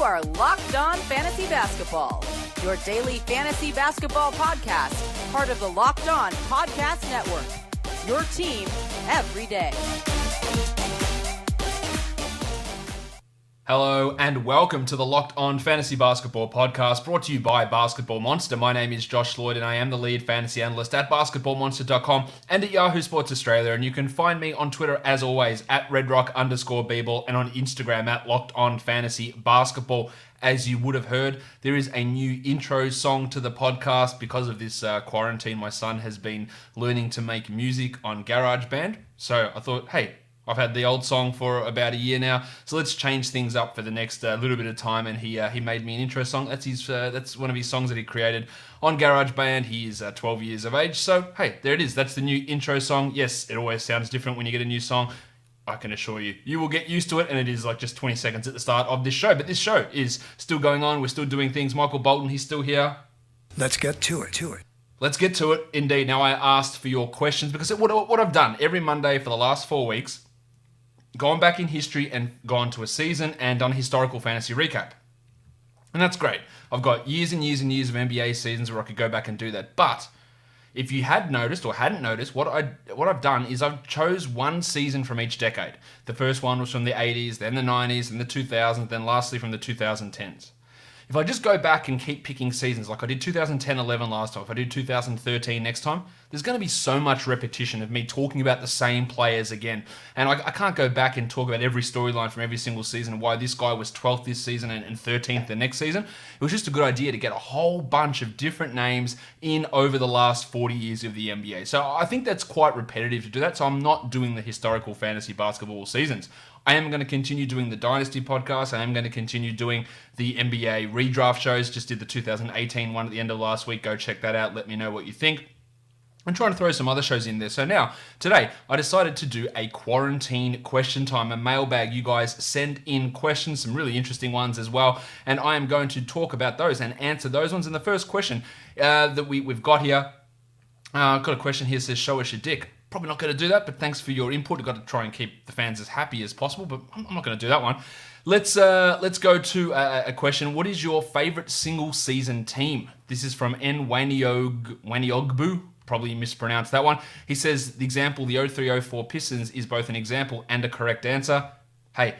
are Locked On Fantasy Basketball, your daily fantasy basketball podcast, part of the Locked On Podcast Network, your team every day. Hello and welcome to the Locked On Fantasy Basketball podcast brought to you by Basketball Monster. My name is Josh Lloyd and I am the lead fantasy analyst at basketballmonster.com and at Yahoo Sports Australia. And you can find me on Twitter as always at redrock_Beeble and on Instagram at Locked On Fantasy Basketball. As you would have heard, there is a new intro song to the podcast. Because of this quarantine, my son has been learning to make music on GarageBand. So I thought, hey, I've had the old song for about a year now, so let's change things up for the next little bit of time. And he made me an intro song. That's one of his songs that he created on GarageBand. He is 12 years of age, so hey, there it is. That's the new intro song. Yes, it always sounds different when you get a new song. I can assure you, you will get used to it, and it is like just 20 seconds at the start of this show. But this show is still going on. We're still doing things. Michael Bolton, he's still here. Let's get to it. Let's get to it, indeed. Now, I asked for your questions because what I've done every Monday for the last 4 weeks, gone back in history and gone to a season and done historical fantasy recap. And that's great. I've got years and years and years of NBA seasons where I could go back and do that. But if you had noticed or hadn't noticed, what I've done is I've chose one season from each decade. The first one was from the 80s, then the 90s, then the 2000s, then lastly from the 2010s. If I just go back and keep picking seasons, like I did 2010-11 last time, if I do 2013 next time, there's going to be so much repetition of me talking about the same players again. And I can't go back and talk about every storyline from every single season and why this guy was 12th this season and 13th the next season. It was just a good idea to get a whole bunch of different names in over the last 40 years of the NBA. So I think that's quite repetitive to do that, so I'm not doing the historical fantasy basketball seasons. I am going to continue doing the Dynasty podcast. I am going to continue doing the NBA redraft shows. Just did the 2018 one at the end of last week. Go check that out. Let me know what you think. I'm trying to throw some other shows in there. So now, today, I decided to do a quarantine question time, a mailbag. You guys send in questions, some really interesting ones as well. And I am going to talk about those and answer those ones. And the first question that we've got here, I've got a question here that says, show us your dick. Probably not going to do that, but thanks for your input. I've got to try and keep the fans as happy as possible, but I'm not going to do that one. Let's go to a question. What is your favorite single season team? This is from N. Waniogbu. Probably mispronounced that one. He says the example, the 03-04 Pistons, is both an example and a correct answer. Hey,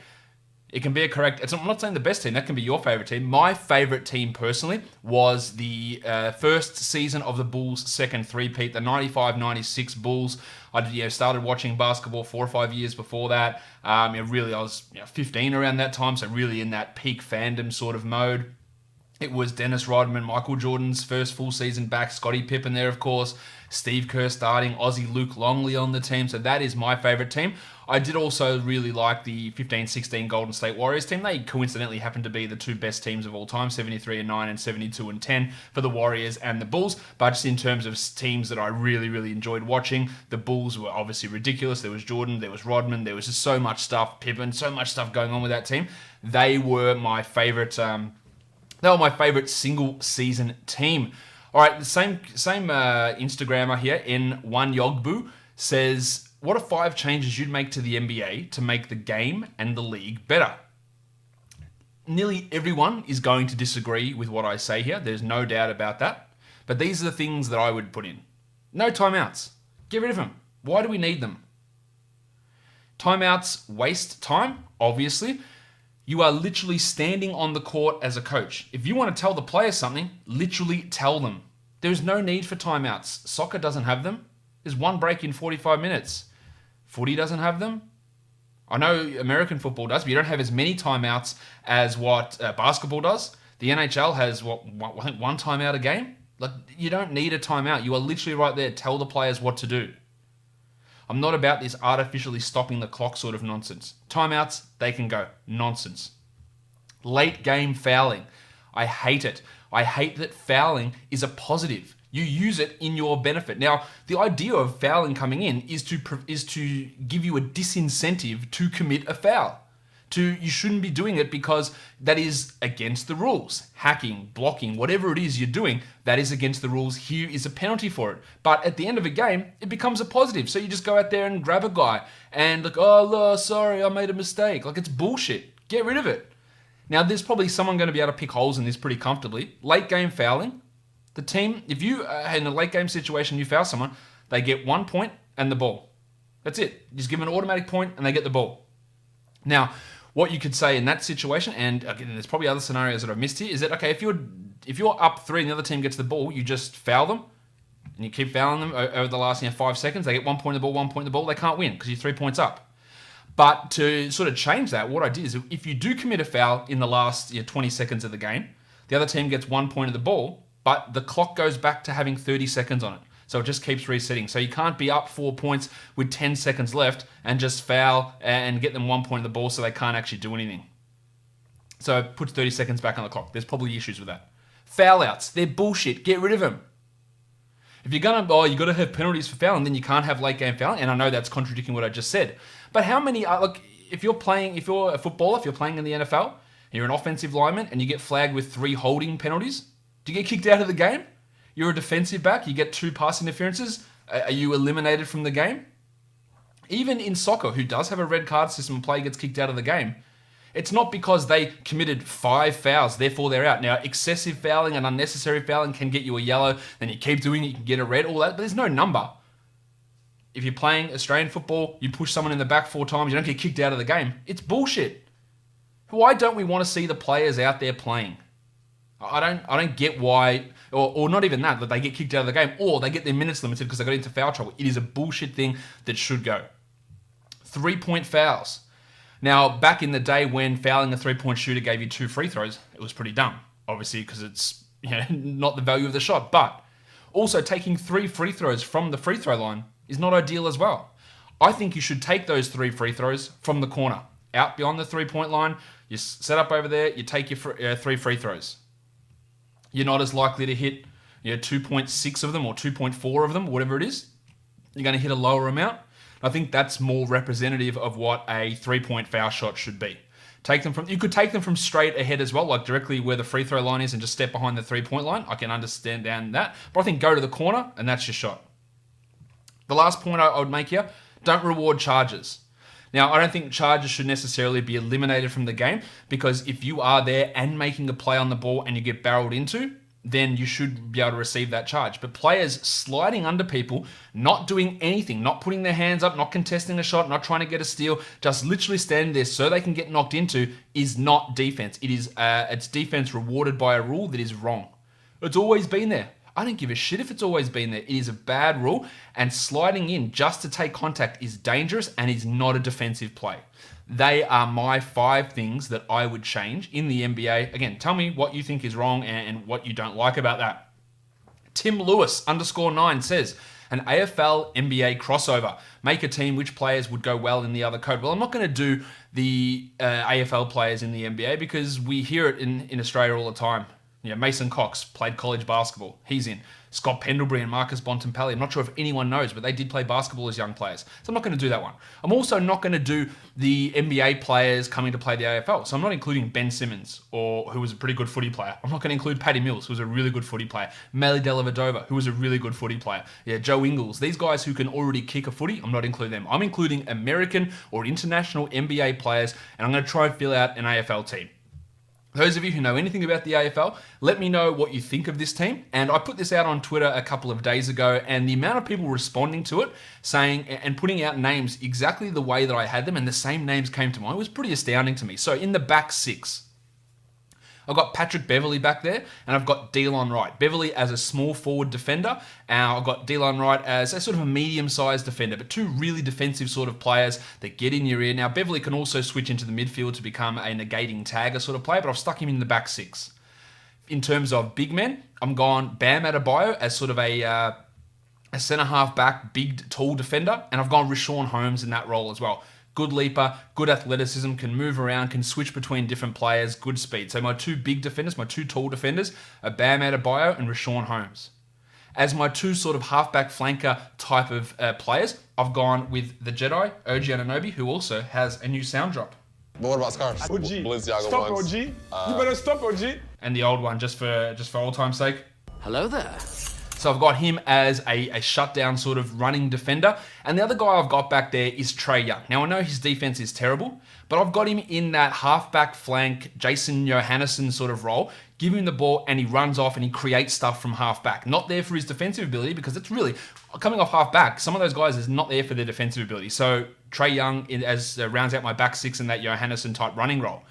it can be a correct... I'm not saying the best team. That can be your favorite team. My favorite team, personally, was the first season of the Bulls' second three-peat, the 95-96 Bulls. I started watching basketball 4 or 5 years before that. I was 15 around that time, so really in that peak fandom sort of mode. It was Dennis Rodman, Michael Jordan's first full season back, Scottie Pippen there, of course, Steve Kerr starting, Aussie Luke Longley on the team, so that is my favorite team. I did also really like the 15-16 Golden State Warriors team. They coincidentally happened to be the two best teams of all time, 73-9 and 72-10 for the Warriors and the Bulls. But just in terms of teams that I really, really enjoyed watching, the Bulls were obviously ridiculous. There was Jordan, there was Rodman, there was just so much stuff, Pippen, so much stuff going on with that team. They were my favorite. They were my favorite single season team. All right, the same Instagrammer here, N1Yogbu, says, what are 5 changes you'd make to the NBA to make the game and the league better? Nearly everyone is going to disagree with what I say here. There's no doubt about that. But these are the things that I would put in. No timeouts. Get rid of them. Why do we need them? Timeouts waste time, obviously. You are literally standing on the court as a coach. If you want to tell the players something, literally tell them. There's no need for timeouts. Soccer doesn't have them. There's one break in 45 minutes. Footy doesn't have them. I know American football does, but you don't have as many timeouts as what basketball does. The NHL has, I think one timeout a game. Like, you don't need a timeout. You are literally right there. Tell the players what to do. I'm not about this artificially stopping the clock sort of nonsense. Timeouts, they can go. Nonsense. Late game fouling. I hate it. I hate that fouling is a positive. You use it in your benefit. Now, the idea of fouling coming in is to give you a disincentive to commit a foul. You shouldn't be doing it because that is against the rules. Hacking, blocking, whatever it is you're doing, that is against the rules. Here is a penalty for it. But at the end of a game, it becomes a positive. So you just go out there and grab a guy and like, oh, sorry, I made a mistake. Like, it's bullshit. Get rid of it. Now, there's probably someone going to be able to pick holes in this pretty comfortably. Late game fouling. The team, if you in a late game situation, you foul someone, they get 1 point and the ball. That's it. Just give them an automatic point and they get the ball. Now, what you could say in that situation, and again, there's probably other scenarios that I've missed here, is that, okay, if you're up 3 and the other team gets the ball, you just foul them, and you keep fouling them over the last 5 seconds. They get 1 point in the ball, 1 point in the ball. They can't win because you're 3 points up. But to sort of change that, what I did is if you do commit a foul in the last 20 seconds of the game, the other team gets 1 point of the ball, but the clock goes back to having 30 seconds on it. So it just keeps resetting. So you can't be up 4 points with 10 seconds left and just foul and get them 1 point of the ball so they can't actually do anything. So it puts 30 seconds back on the clock. There's probably issues with that. Foul outs, they're bullshit. Get rid of them. If you're going to, you got to have penalties for fouling, then you can't have late game fouling. And I know that's contradicting what I just said. But how many, look, if you're a footballer, if you're playing in the NFL, and you're an offensive lineman and you get flagged with 3 holding penalties, do you get kicked out of the game? You're a defensive back, you get 2 pass interferences, are you eliminated from the game? Even in soccer, who does have a red card system, a player gets kicked out of the game. It's not because they committed 5 fouls, therefore they're out. Now, excessive fouling and unnecessary fouling can get you a yellow, then you keep doing it, you can get a red, all that, but there's no number. If you're playing Australian football, you push someone in the back 4 times, you don't get kicked out of the game. It's bullshit. Why don't we want to see the players out there playing? I don't get why, or not even that they get kicked out of the game, or they get their minutes limited because they got into foul trouble. It is a bullshit thing that should go. 3-point fouls. Now, back in the day when fouling a 3-point shooter gave you 2 free throws, it was pretty dumb, obviously, because it's not the value of the shot. But also taking 3 free throws from the free throw line is not ideal as well. I think you should take those 3 free throws from the corner, out beyond the 3-point line. You set up over there, you take your 3 free throws. You're not as likely to hit 2.6 of them or 2.4 of them, whatever it is. You're going to hit a lower amount. I think that's more representative of what a 3-point foul shot should be. You could take them from straight ahead as well, like directly where the free throw line is and just step behind the 3-point line. I can understand down that. But I think go to the corner and that's your shot. The last point I would make here, don't reward charges. Now, I don't think charges should necessarily be eliminated from the game because if you are there and making a play on the ball and you get barreled into, then you should be able to receive that charge. But players sliding under people, not doing anything, not putting their hands up, not contesting a shot, not trying to get a steal, just literally standing there so they can get knocked into is not defense. It's defense rewarded by a rule that is wrong. It's always been there. I don't give a shit if it's always been there. It is a bad rule, and sliding in just to take contact is dangerous and is not a defensive play. They are my 5 things that I would change in the NBA. Again, tell me what you think is wrong and what you don't like about that. Tim Lewis _9 says, an AFL NBA crossover. Make a team which players would go well in the other code. Well, I'm not going to do the AFL players in the NBA because we hear it in Australia all the time. Mason Cox played college basketball. He's in. Scott Pendlebury and Marcus Bontempelli. I'm not sure if anyone knows, but they did play basketball as young players. So I'm not going to do that one. I'm also not going to do the NBA players coming to play the AFL. So I'm not including Ben Simmons, who was a pretty good footy player. I'm not going to include Paddy Mills, who was a really good footy player. Meli Dellavedova, who was a really good footy player. Joe Ingles. These guys who can already kick a footy, I'm not including them. I'm including American or international NBA players, and I'm going to try and fill out an AFL team. Those of you who know anything about the AFL, let me know what you think of this team. And I put this out on Twitter a couple of days ago, and the amount of people responding to it, saying and putting out names exactly the way that I had them, and the same names came to mind, was pretty astounding to me. So in the back 6, I've got Patrick Beverley back there, and I've got Delon Wright. Beverley as a small forward defender, and I've got Delon Wright as a sort of a medium-sized defender, but 2 really defensive sort of players that get in your ear. Now, Beverley can also switch into the midfield to become a negating tagger sort of player, but I've stuck him in the back 6. In terms of big men, I'm gone Bam Adebayo as sort of a centre-half back, big, tall defender, and I've gone Rashawn Holmes in that role as well. Good leaper, good athleticism, can move around, can switch between different players, good speed. So my 2 big defenders, my 2 tall defenders are Bam Adebayo and Rashawn Holmes. As my 2 sort of halfback flanker type of players, I've gone with the Jedi, OG Anunoby, who also has a new sound drop. But what about scarves? OG. Balenciaga Stop, ones. OG. You better stop, OG. And the old one, just for old time's sake. Hello there. So I've got him as a shutdown sort of running defender. And the other guy I've got back there is Trae Young. Now, I know his defense is terrible, but I've got him in that halfback flank, Jason Johannesson sort of role. Give him the ball and he runs off and he creates stuff from halfback. Not there for his defensive ability because it's really, coming off halfback, some of those guys is not there for their defensive ability. So Trae Young as rounds out my back six in that Johannesson type running role.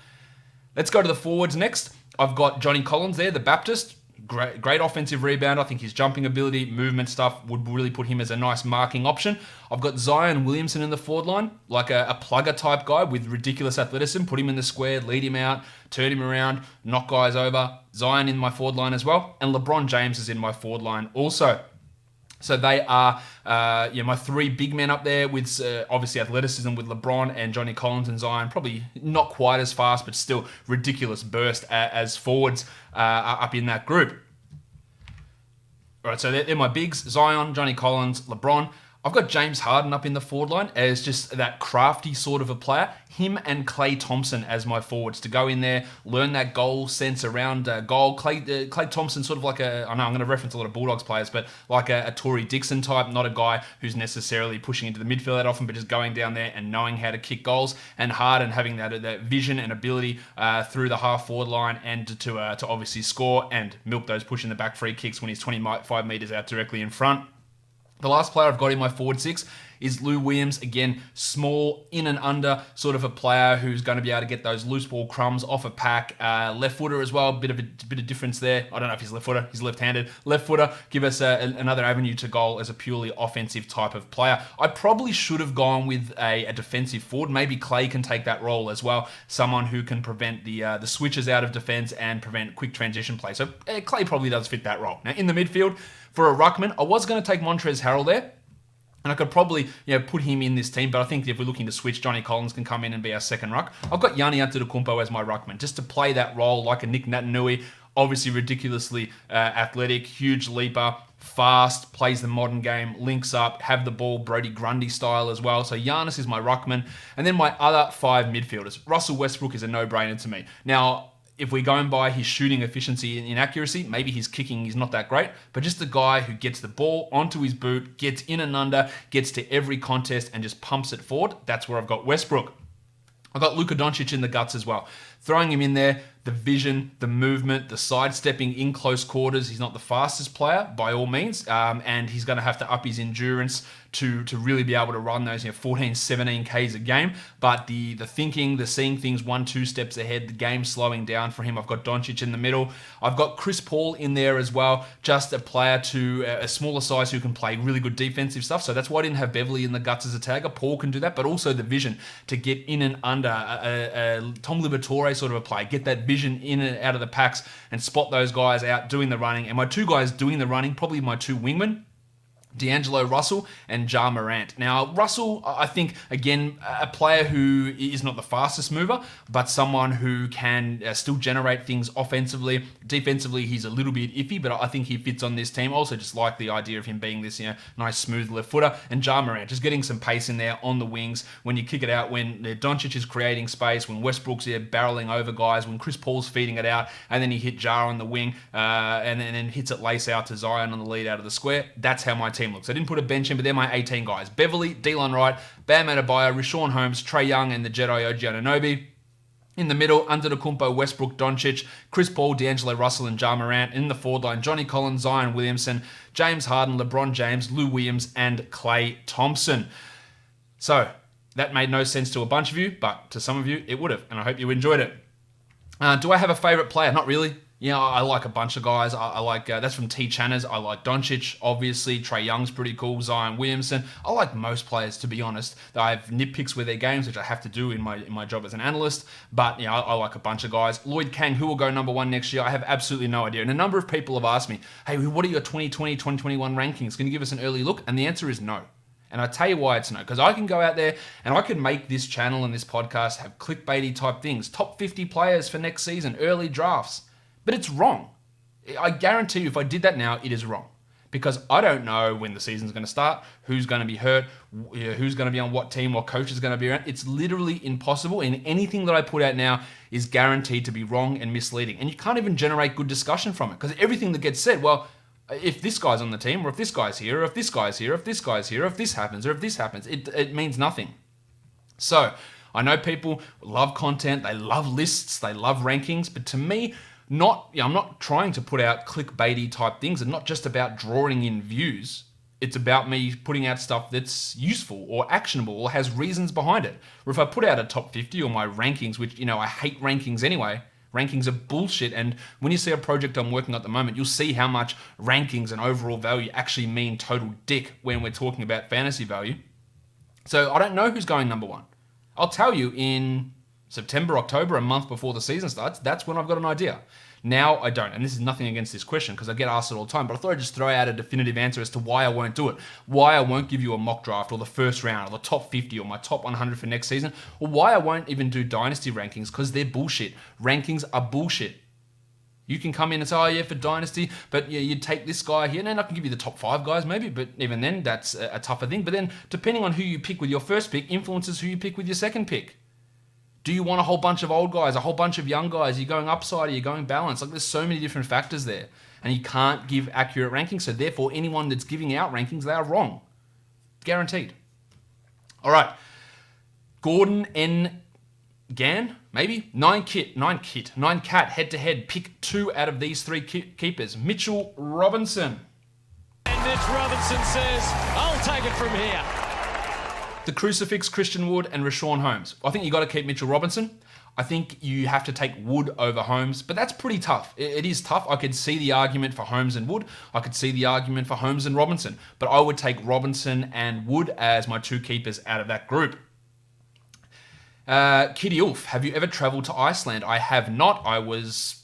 Let's go to the forwards next. I've got Johnny Collins there, the Baptist. Great offensive rebound. I think his jumping ability, movement stuff would really put him as a nice marking option. I've got Zion Williamson in the forward line, like a plugger type guy with ridiculous athleticism. Put him in the square, lead him out, turn him around, knock guys over. Zion in my forward line as well. And LeBron James is in my forward line also. So they are my three big men up there with obviously athleticism with LeBron and Johnny Collins and Zion. Probably not quite as fast, but still ridiculous burst as forwards up in that group. All right, so they're my bigs. Zion, Johnny Collins, LeBron. I've got James Harden up in the forward line as just that crafty sort of a player. Him and Klay Thompson as my forwards to go in there, learn that goal sense around goal. Klay Thompson sort of like I know I'm going to reference a lot of Bulldogs players, but like a Tory Dixon type, not a guy who's necessarily pushing into the midfield that often, but just going down there and knowing how to kick goals. And Harden having that vision and ability through the half forward line and to obviously score and milk those push in the back free kicks when he's 25 metres out directly in front. The last player I've got in my forward six is Lou Williams. Again, small, in and under sort of a player who's going to be able to get those loose ball crumbs off a pack. Left footer as well, bit of difference there. I don't know if he's left footer, he's left-handed. Left footer, give us another avenue to goal as a purely offensive type of player. I probably should have gone with a defensive forward. Maybe Klay can take that role as well. Someone who can prevent the switches out of defense and prevent quick transition play. So Klay probably does fit that role. Now in the midfield, for a ruckman, I was going to take Montrezl Harrell there. And I could probably put him in this team, but I think if we're looking to switch, Johnny Collins can come in and be our second ruck. I've got Yanni Antetokounmpo as my ruckman, just to play that role like a Nick Natanui. Obviously ridiculously athletic, huge leaper, fast, plays the modern game, links up, have the ball Brody Grundy style as well. So Giannis is my ruckman. And then my other five midfielders. Russell Westbrook is a no-brainer to me. Now, if we're going by his shooting efficiency and accuracy, maybe his kicking is not that great, but just a guy who gets the ball onto his boot, gets in and under, gets to every contest and just pumps it forward. That's where I've got Westbrook. I've got Luka Doncic in the guts as well. Throwing him in there, the vision, the movement, the sidestepping in close quarters. He's not the fastest player by all means, and he's going to have to up his endurance to really be able to run those 14, 17 Ks a game. But the thinking, the seeing things 1-2 steps ahead, the game slowing down for him. I've got Doncic in the middle. I've got Chris Paul in there as well, just a player to a smaller size who can play really good defensive stuff. So that's why I didn't have Beverly in the guts as a tagger. Paul can do that, but also the vision to get in and under. Tom Liberatore sort of a play, get that vision in and out of the packs and spot those guys out doing the running. And my two guys doing the running, probably my two wingmen, D'Angelo Russell and Ja Morant. Now, Russell, I think, again, a player who is not the fastest mover, but someone who can still generate things offensively. Defensively, he's a little bit iffy, but I think he fits on this team. Also, just like the idea of him being this nice, smooth left footer. And Ja Morant, just getting some pace in there on the wings. When you kick it out, when Doncic is creating space, when Westbrook's barreling over guys, when Chris Paul's feeding it out, and then he hit Ja on the wing, and then hits it lace out to Zion on the lead out of the square. That's how my team looks. I didn't put a bench in, but they're my 18 guys. Beverly, Delon Wright, Bam Adebayo, Rashawn Holmes, Trae Young, and the Jedi OG Anunoby. In the middle, Antetokounmpo, Westbrook, Doncic, Chris Paul, D'Angelo Russell, and Ja Morant. In the forward line, Johnny Collins, Zion Williamson, James Harden, LeBron James, Lou Williams, and Klay Thompson. So, that made no sense to a bunch of you, but to some of you, it would have, and I hope you enjoyed it. Do I have a favorite player? Not really. I like a bunch of guys. I like, that's from T. Channers. I like Doncic, obviously. Trae Young's pretty cool. Zion Williamson. I like most players, to be honest. I have nitpicks with their games, which I have to do in my job as an analyst. But, I like a bunch of guys. Lloyd Kang, who will go number one next year? I have absolutely no idea. And a number of people have asked me, hey, what are your 2020, 2021 rankings? Can you give us an early look? And the answer is no. And I tell you why it's no, because I can go out there and I can make this channel and this podcast have clickbaity type things. Top 50 players for next season, early drafts. But it's wrong. I guarantee you if I did that now, it is wrong. Because I don't know when the season's going to start, who's going to be hurt, who's going to be on what team, what coach is going to be around. It's literally impossible. And anything that I put out now is guaranteed to be wrong and misleading. And you can't even generate good discussion from it. Because everything that gets said, well, If this guy's on the team, or if this guy's here, or if this guy's here, or if this guy's here, or if this happens, or if this happens, it means nothing. So, I know people love content, they love lists, they love rankings, but to me, I'm not trying to put out clickbaity type things and not just about drawing in views. It's about me putting out stuff that's useful or actionable or has reasons behind it. Or if I put out a top 50 or my rankings, which, I hate rankings anyway. Rankings are bullshit. And when you see a project I'm working on at the moment, you'll see how much rankings and overall value actually mean total dick when we're talking about fantasy value. So I don't know who's going number one. I'll tell you in September, October, a month before the season starts. That's when I've got an idea. Now I don't, and this is nothing against this question because I get asked it all the time, but I thought I'd just throw out a definitive answer as to why I won't do it. Why I won't give you a mock draft or the first round or the top 50 or my top 100 for next season, or why I won't even do dynasty rankings because they're bullshit. Rankings are bullshit. You can come in and say, oh yeah, for dynasty, but yeah, you'd take this guy here, and then I can give you the top 5 guys maybe, but even then that's a tougher thing. But then depending on who you pick with your first pick influences who you pick with your second pick. Do you want a whole bunch of old guys, a whole bunch of young guys? Are you going upside? Are you going balance? Like there's so many different factors there, and you can't give accurate rankings. So therefore, anyone that's giving out rankings, they are wrong, guaranteed. All right, Gordon N. Gann, maybe 9 cat head to head. Pick 2 out of these 3 keepers. Mitchell Robinson. And Mitch Robinson says, "I'll take it from here." The Crucifix, Christian Wood, and Rashawn Holmes. I think you got to keep Mitchell Robinson. I think you have to take Wood over Holmes, but that's pretty tough. It is tough. I could see the argument for Holmes and Wood. I could see the argument for Holmes and Robinson, but I would take Robinson and Wood as my 2 keepers out of that group. Kitty Ulf, have you ever traveled to Iceland? I have not. I was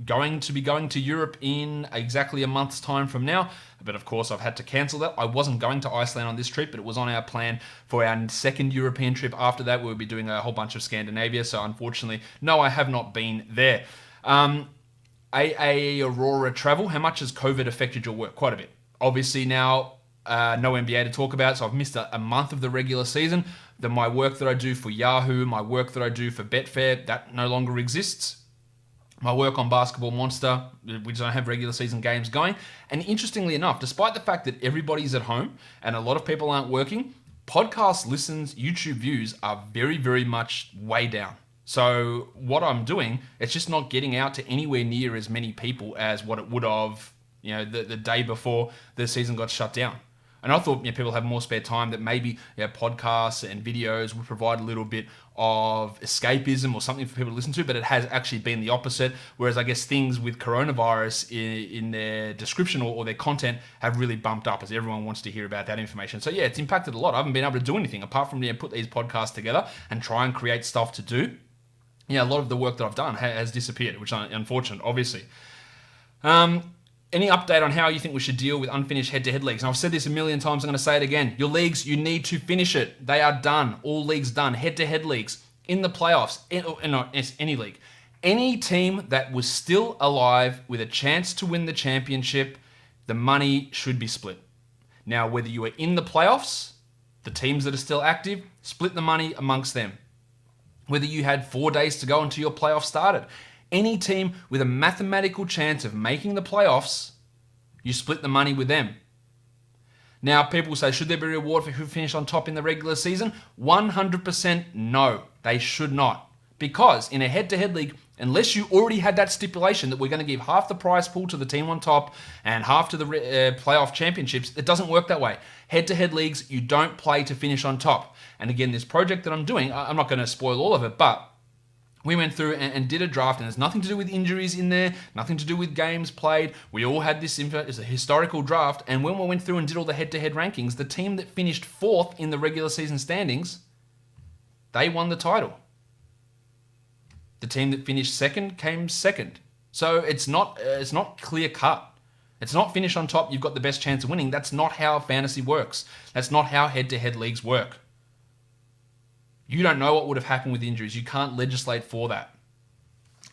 going to be going to Europe in exactly a month's time from now, but of course I've had to cancel that. I wasn't going to Iceland on this trip, but it was on our plan for our second European trip. After that, we'll be doing a whole bunch of Scandinavia, so unfortunately, no, I have not been there. Aurora Travel, how much has COVID affected your work? Quite a bit. Obviously now, no NBA to talk about, so I've missed a month of the regular season. My work that I do for Yahoo, my work that I do for Betfair, that no longer exists. My work on Basketball Monster, we don't have regular season games going. And interestingly enough, despite the fact that everybody's at home and a lot of people aren't working, podcast listens, YouTube views are very, very much way down. So what I'm doing, it's just not getting out to anywhere near as many people as what it would have, the day before the season got shut down. And I thought people have more spare time, that maybe podcasts and videos would provide a little bit of escapism or something for people to listen to, but it has actually been the opposite. Whereas I guess things with coronavirus in their description or their content have really bumped up as everyone wants to hear about that information. So yeah, it's impacted a lot. I haven't been able to do anything apart from put these podcasts together and try and create stuff to do. A lot of the work that I've done has disappeared, which is unfortunate, obviously. Any update on how you think we should deal with unfinished head-to-head leagues? And I've said this a million times, I'm going to say it again. Your leagues, you need to finish it. They are done. All leagues done. Head-to-head leagues. In the playoffs. Any league. Any team that was still alive with a chance to win the championship, the money should be split. Now, whether you are in the playoffs, the teams that are still active, split the money amongst them. Whether you had 4 days to go until your playoff started. Any team with a mathematical chance of making the playoffs, you split the money with them. Now, people say, should there be a reward for who finished on top in the regular season? 100% no, they should not. Because in a head-to-head league, unless you already had that stipulation that we're going to give half the prize pool to the team on top and half to the playoff championships, it doesn't work that way. Head-to-head leagues, you don't play to finish on top. And again, this project that I'm doing, I'm not going to spoil all of it, but we went through and did a draft, and there's nothing to do with injuries in there, nothing to do with games played. We all had this info. It's a historical draft, and when we went through and did all the head-to-head rankings, the team that finished 4th in the regular season standings, they won the title. The team that finished 2nd came 2nd. So it's not clear cut. It's not finish on top, you've got the best chance of winning. That's not how fantasy works. That's not how head-to-head leagues work. You don't know what would have happened with injuries. You can't legislate for that.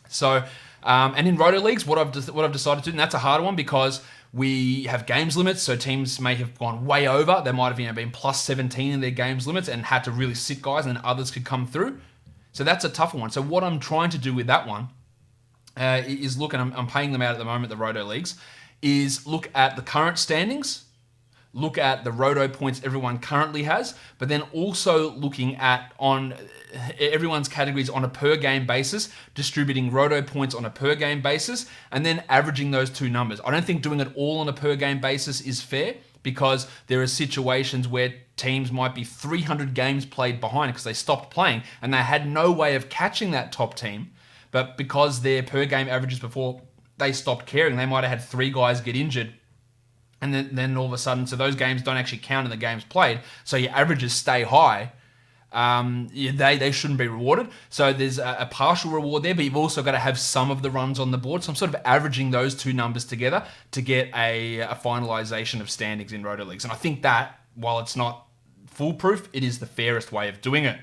So, and in roto leagues, what I've decided to do, and that's a harder one because we have games limits, so teams may have gone way over. They might have been plus 17 in their games limits and had to really sit guys, and then others could come through. So that's a tougher one. So what I'm trying to do with that one is look, and I'm paying them out at the moment, the roto leagues, is look at the current standings, look at the roto points everyone currently has, but then also looking at on everyone's categories on a per game basis, distributing roto points on a per game basis, and then averaging those two numbers. I don't think doing it all on a per game basis is fair, because there are situations where teams might be 300 games played behind because they stopped playing and they had no way of catching that top team. But because their per game averages before they stopped caring, they might have had 3 guys get injured. And then all of a sudden, so those games don't actually count in the games played. So your averages stay high. They shouldn't be rewarded. So there's a partial reward there, but you've also got to have some of the runs on the board. So I'm sort of averaging those two numbers together to get a finalization of standings in roto leagues. And I think that, while it's not foolproof, it is the fairest way of doing it.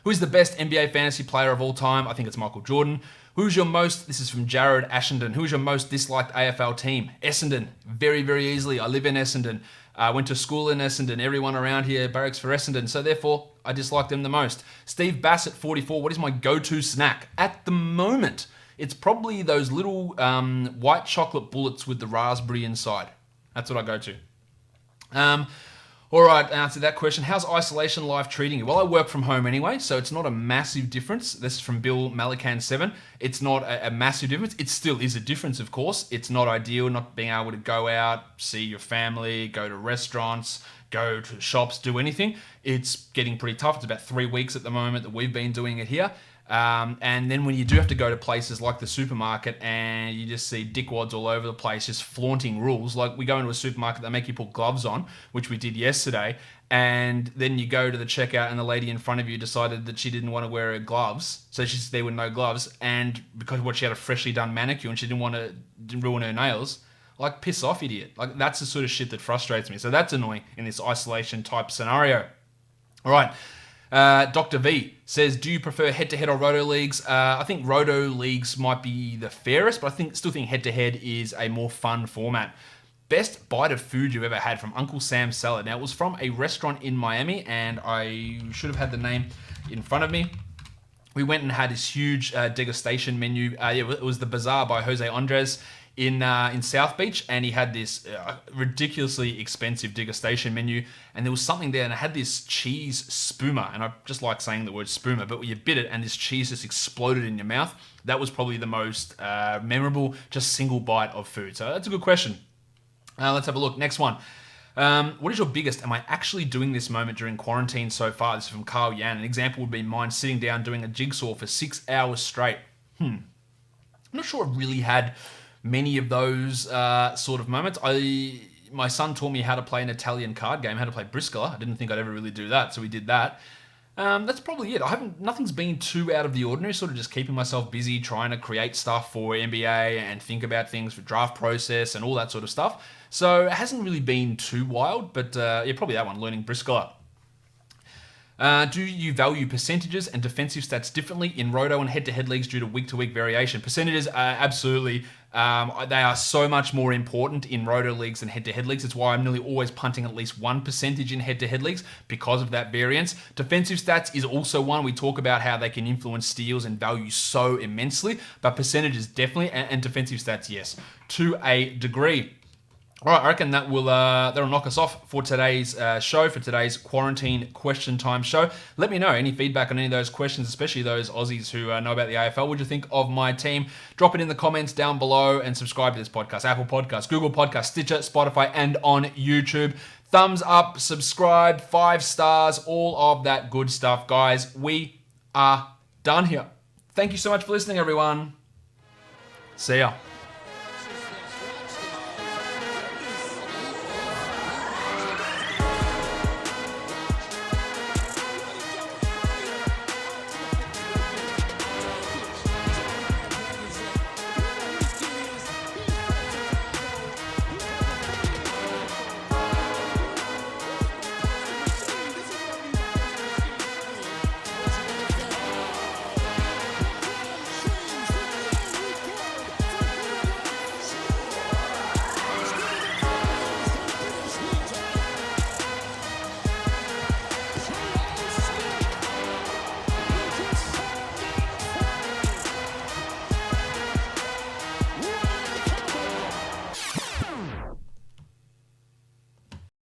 Who is the best NBA fantasy player of all time? I think it's Michael Jordan. This is from Jared Ashenden, who's your most disliked AFL team? Essendon, very, very easily. I live in Essendon. I went to school in Essendon. Everyone around here barracks for Essendon, so therefore I dislike them the most. Steve Bassett, 44, what is my go-to snack? At the moment, it's probably those little white chocolate bullets with the raspberry inside. That's what I go to. All right, answer that question. How's isolation life treating you? Well, I work from home anyway, so it's not a massive difference. This is from Bill Malikan 7. It's not a massive difference. It still is a difference, of course. It's not ideal not being able to go out, see your family, go to restaurants, go to shops, do anything. It's getting pretty tough. It's about 3 weeks at the moment that we've been doing it here. And then when you do have to go to places like the supermarket and you just see dickwads all over the place just flaunting rules, like we go into a supermarket, they make you put gloves on, which we did yesterday, and then you go to the checkout and the lady in front of you decided that she didn't want to wear her gloves, so she's there with no gloves, and because she had a freshly done manicure and she didn't want to ruin her nails. Like, piss off, idiot. Like, that's the sort of shit that frustrates me. So that's annoying in this isolation type scenario. All right. Dr. V says, do you prefer head-to-head or roto leagues? I think roto leagues might be the fairest, but I still think head-to-head is a more fun format. Best bite of food you've ever had from Uncle Sam's Salad. Now, it was from a restaurant in Miami, and I should have had the name in front of me. We went and had this huge degustation menu. It was the Bazaar by Jose Andres in South Beach, and he had this ridiculously expensive degustation menu, and there was something there, and it had this cheese spuma, and I just like saying the word spuma, but when you bit it and this cheese just exploded in your mouth, that was probably the most memorable, just single bite of food. So that's a good question. Let's have a look. Next one. What is your biggest, am I actually doing this moment during quarantine so far? This is from Carl Yan. An example would be mine sitting down doing a jigsaw for 6 hours straight. I'm not sure I've really had many of those sort of moments. My son taught me how to play an Italian card game, how to play Briscola. I didn't think I'd ever really do that, so we did that. That's probably it. Nothing's been too out of the ordinary, sort of just keeping myself busy, trying to create stuff for NBA and think about things for draft process and all that sort of stuff. So it hasn't really been too wild, but probably that one, learning Briscola. Do you value percentages and defensive stats differently in roto and head-to-head leagues due to week-to-week variation? Percentages, absolutely. They are so much more important in roto leagues than head-to-head leagues. It's why I'm nearly always punting at least 1% in head-to-head leagues because of that variance. Defensive stats is also one. We talk about how they can influence steals and value so immensely, but percentages definitely, and defensive stats, yes, to a degree. All right, I reckon that'll knock us off for today's show, for today's quarantine question time show. Let me know any feedback on any of those questions, especially those Aussies who know about the AFL. What do you think of my team? Drop it in the comments down below and subscribe to this podcast. Apple Podcasts, Google Podcasts, Stitcher, Spotify, and on YouTube. Thumbs up, subscribe, 5 stars, all of that good stuff. Guys, we are done here. Thank you so much for listening, everyone. See ya.